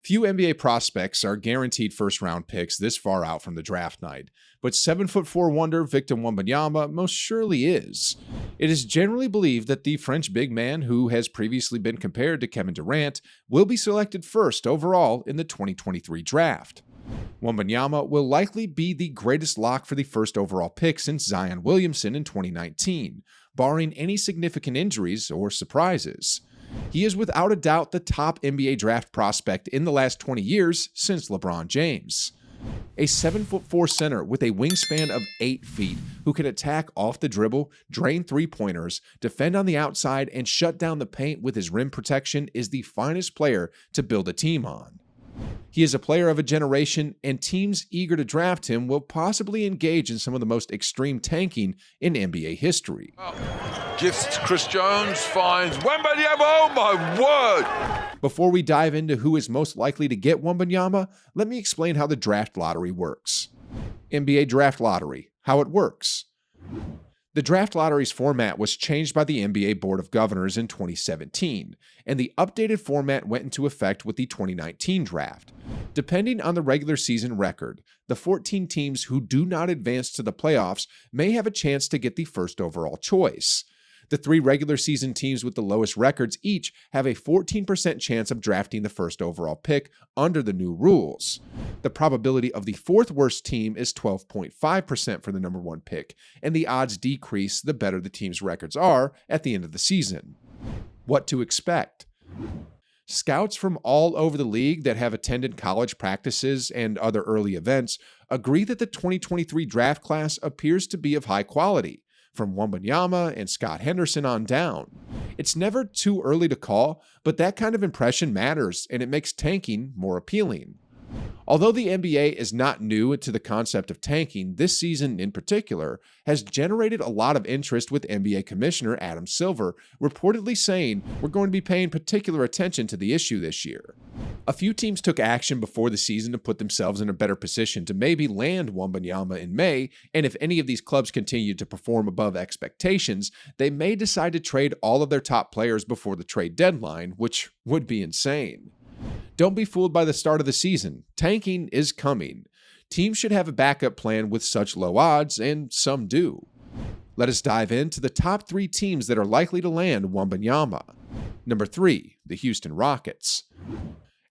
Few NBA prospects are guaranteed first-round picks this far out from the draft night, but 7'4" wonder Victor Wembanyama most surely is. It is generally believed that the French big man, who has previously been compared to Kevin Durant, will be selected first overall in the 2023 draft. Wembanyama will likely be the greatest lock for the first overall pick since Zion Williamson in 2019, barring any significant injuries or surprises. He is without a doubt the top NBA draft prospect in the last 20 years since LeBron James. A 7'4" center with a wingspan of 8 feet who can attack off the dribble, drain three-pointers, defend on the outside, and shut down the paint with his rim protection is the finest player to build a team on. He is a player of a generation, and teams eager to draft him will possibly engage in some of the most extreme tanking in NBA history. Gifts Chris Jones, finds Wembanyama, oh my word! Before we dive into who is most likely to get Wembanyama, let me explain how the draft lottery works. NBA Draft Lottery, how it works. The draft lottery's format was changed by the NBA Board of Governors in 2017, and the updated format went into effect with the 2019 draft. Depending on the regular season record, the 14 teams who do not advance to the playoffs may have a chance to get the first overall choice. The 3 regular season teams with the lowest records each have a 14% chance of drafting the first overall pick under the new rules. The probability of the 4th worst team is 12.5% for the number 1 pick, and the odds decrease the better the team's records are at the end of the season. What to expect? Scouts from all over the league that have attended college practices and other early events agree that the 2023 draft class appears to be of high quality, from Wembanyama and Scott Henderson on down. It's never too early to call, but that kind of impression matters, and it makes tanking more appealing. Although the NBA is not new to the concept of tanking, this season in particular has generated a lot of interest, with NBA Commissioner Adam Silver reportedly saying we're going to be paying particular attention to the issue this year. A few teams took action before the season to put themselves in a better position to maybe land Wembanyama in May, and if any of these clubs continue to perform above expectations, they may decide to trade all of their top players before the trade deadline, which would be insane. Don't be fooled by the start of the season. Tanking is coming. Teams should have a backup plan with such low odds, and some do. Let us dive into the top 3 teams that are likely to land Wembanyama. Number 3, the Houston Rockets.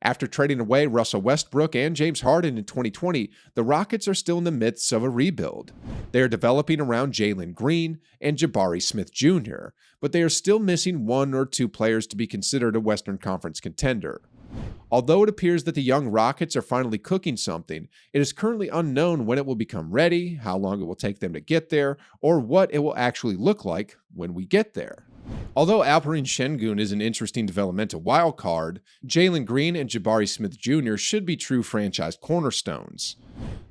After trading away Russell Westbrook and James Harden in 2020, the Rockets are still in the midst of a rebuild. They are developing around Jalen Green and Jabari Smith Jr., but they are still missing 1 or 2 players to be considered a Western Conference contender. Although it appears that the young Rockets are finally cooking something, it is currently unknown when it will become ready, how long it will take them to get there, or what it will actually look like when we get there. Although Alperen Şengün is an interesting developmental wild card, Jalen Green and Jabari Smith Jr. should be true franchise cornerstones.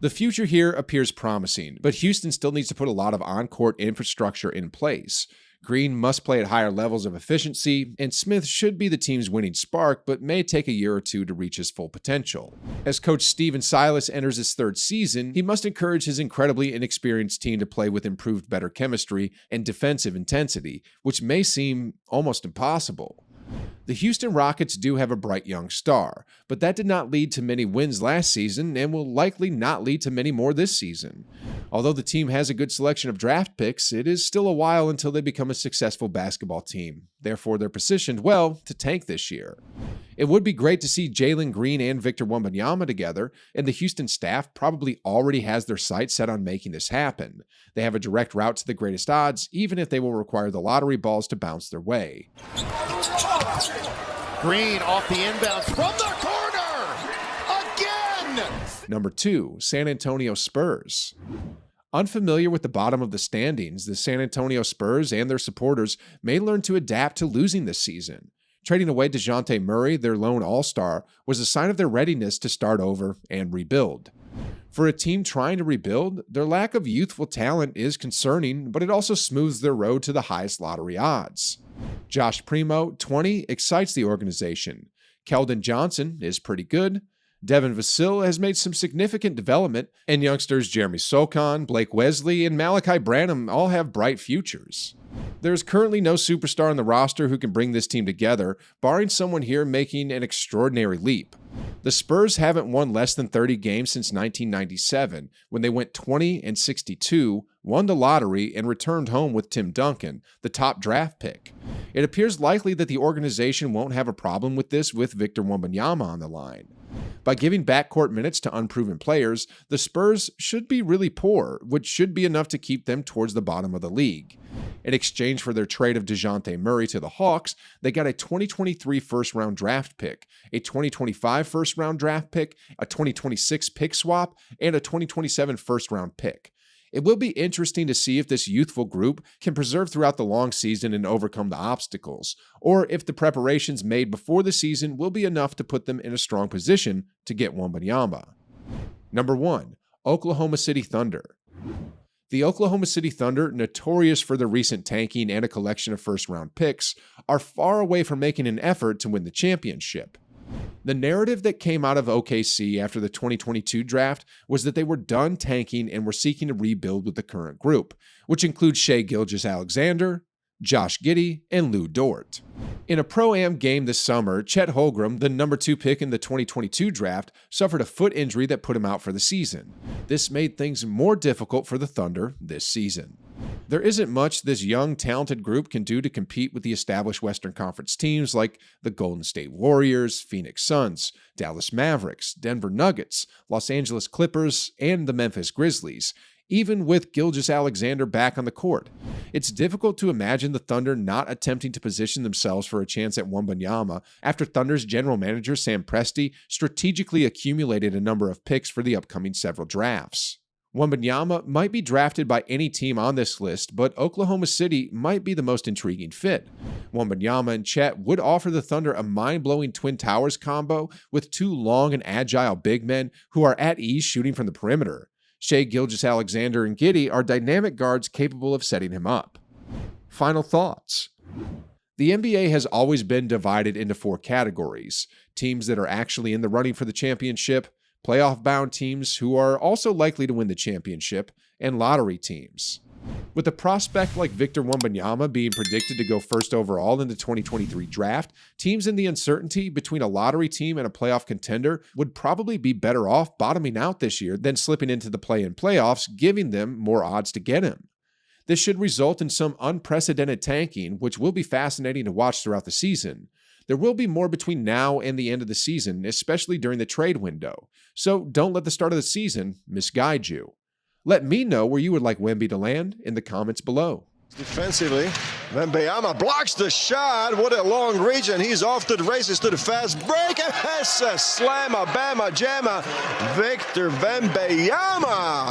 The future here appears promising, but Houston still needs to put a lot of on-court infrastructure in place. Green must play at higher levels of efficiency, and Smith should be the team's winning spark, but may take a year or 2 to reach his full potential. As coach Stephen Silas enters his 3rd season, he must encourage his incredibly inexperienced team to play with improved better chemistry and defensive intensity, which may seem almost impossible. The Houston Rockets do have a bright young star, but that did not lead to many wins last season and will likely not lead to many more this season. Although the team has a good selection of draft picks, it is still a while until they become a successful basketball team. Therefore, they're positioned well to tank this year. It would be great to see Jalen Green and Victor Wembanyama together, and the Houston staff probably already has their sights set on making this happen. They have a direct route to the greatest odds, even if they will require the lottery balls to bounce their way. Green off the inbounds from the corner! Again! Number 2, San Antonio Spurs. Unfamiliar with the bottom of the standings, the San Antonio Spurs and their supporters may learn to adapt to losing this season. Trading away DeJounte Murray, their lone all-star, was a sign of their readiness to start over and rebuild. For a team trying to rebuild, their lack of youthful talent is concerning, but it also smooths their road to the highest lottery odds. Josh Primo, 20, excites the organization. Keldon Johnson is pretty good. Devin Vassell has made some significant development, and youngsters Jeremy Sochan, Blake Wesley, and Malachi Branham all have bright futures. There is currently no superstar on the roster who can bring this team together, barring someone here making an extraordinary leap. The Spurs haven't won less than 30 games since 1997, when they went 20-62, won the lottery, and returned home with Tim Duncan, the top draft pick. It appears likely that the organization won't have a problem with this with Victor Wembanyama on the line. By giving backcourt minutes to unproven players, the Spurs should be really poor, which should be enough to keep them towards the bottom of the league. In exchange for their trade of DeJounte Murray to the Hawks, they got a 2023 first-round draft pick, a 2025 first-round draft pick, a 2026 pick swap, and a 2027 first-round pick. It will be interesting to see if this youthful group can persevere throughout the long season and overcome the obstacles, or if the preparations made before the season will be enough to put them in a strong position to get Wembanyama. Number 1. Oklahoma City Thunder. The Oklahoma City Thunder, notorious for their recent tanking and a collection of first-round picks, are far away from making an effort to win the championship. The narrative that came out of OKC after the 2022 draft was that they were done tanking and were seeking to rebuild with the current group, which includes Shai Gilgeous-Alexander, Josh Giddey, and Lou Dort. In a Pro-Am game this summer, Chet Holmgren, the number 2 pick in the 2022 draft, suffered a foot injury that put him out for the season. This made things more difficult for the Thunder this season. There isn't much this young, talented group can do to compete with the established Western Conference teams like the Golden State Warriors, Phoenix Suns, Dallas Mavericks, Denver Nuggets, Los Angeles Clippers, and the Memphis Grizzlies, even with Gilgeous-Alexander back on the court. It's difficult to imagine the Thunder not attempting to position themselves for a chance at Wembanyama after Thunder's general manager Sam Presti strategically accumulated a number of picks for the upcoming several drafts. Wembanyama might be drafted by any team on this list, but Oklahoma City might be the most intriguing fit. Wembanyama and Chet would offer the Thunder a mind-blowing Twin Towers combo with 2 long and agile big men who are at ease shooting from the perimeter. Shai Gilgeous-Alexander and Giddey are dynamic guards capable of setting him up. Final thoughts. The NBA has always been divided into 4 categories: teams that are actually in the running for the championship, playoff-bound teams who are also likely to win the championship, and lottery teams. With a prospect like Victor Wembanyama being predicted to go first overall in the 2023 draft, teams in the uncertainty between a lottery team and a playoff contender would probably be better off bottoming out this year than slipping into the play-in playoffs, giving them more odds to get him. This should result in some unprecedented tanking, which will be fascinating to watch throughout the season. There will be more between now and the end of the season, especially during the trade window. So don't let the start of the season misguide you. Let me know where you would like Wemby to land in the comments below. Defensively, Wembanyama blocks the shot. What a long reach, and he's off to the races to the fast break. And that's a slamma, bamma, jamma. Victor Wembanyama.